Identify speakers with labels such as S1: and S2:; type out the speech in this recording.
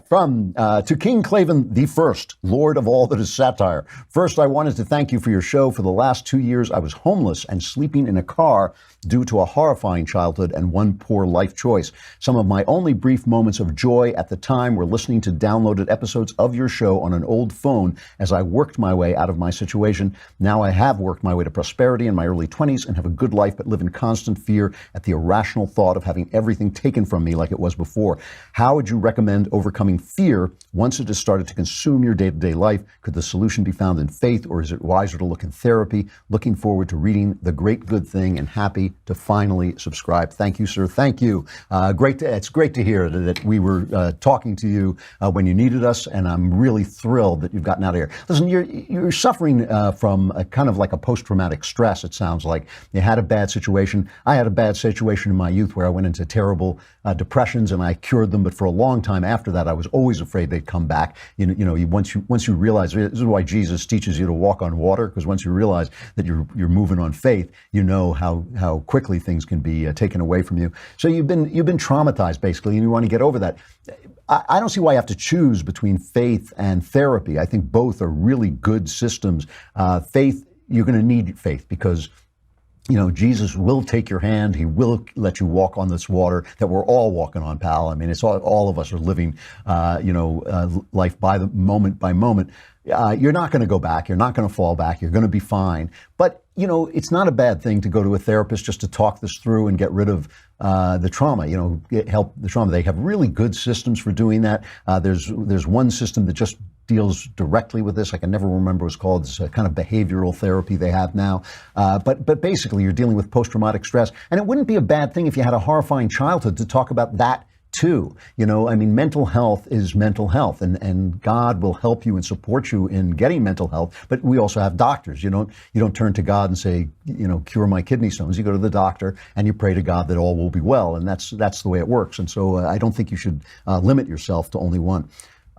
S1: To King Klavan the First, Lord of all that is satire. First, I wanted to thank you for your show. For the last 2 years, I was homeless and sleeping in a car due to a horrifying childhood and one poor life choice. Some of my only brief moments of joy at the time were listening to downloaded episodes of your show on an old phone as I worked my way out of my situation. Now I have worked my way to prosperity in my early 20s and have a good life, but live in constant fear at the irrational thought of having everything taken from me like it was before. How would you recommend overcoming fear once it has started to consume your day-to-day life? Could the solution be found in faith, or is it wiser to look in therapy? Looking forward to reading The Great Good Thing and happy to finally subscribe. Thank you, sir. Thank you. It's great to hear that we were talking to you when you needed us, and I'm really thrilled that you've gotten out of here. Listen, you're suffering from a kind of like a post-traumatic stress, it sounds like. You had a bad situation. I had a bad situation in my youth where I went into terrible depressions, and I cured them, but for a long time after that, I was always afraid they'd come back. Once you realize, this is why Jesus teaches you to walk on water, because once you realize that you're moving on faith, you know how quickly things can be taken away from you. So you've been traumatized basically, and you want to get over that. I don't see why you have to choose between faith and therapy. I think both are really good systems. Faith, you're going to need faith because Jesus will take your hand. He will let you walk on this water that we're all walking on, pal. I mean, it's all of us are living, life by moment. You're not going to go back. You're not going to fall back. You're going to be fine. But, it's not a bad thing to go to a therapist just to talk this through and get rid of the trauma, help the trauma. They have really good systems for doing that. There's one system that just deals directly with this. I can never remember what it's called. It's a kind of behavioral therapy they have now. But basically, you're dealing with post-traumatic stress. And it wouldn't be a bad thing if you had a horrifying childhood to talk about that too. Mental health is mental health, and God will help you and support you in getting mental health. But we also have doctors. You don't turn to God and say, cure my kidney stones. You go to the doctor and you pray to God that all will be well. And that's the way it works. And so I don't think you should limit yourself to only one.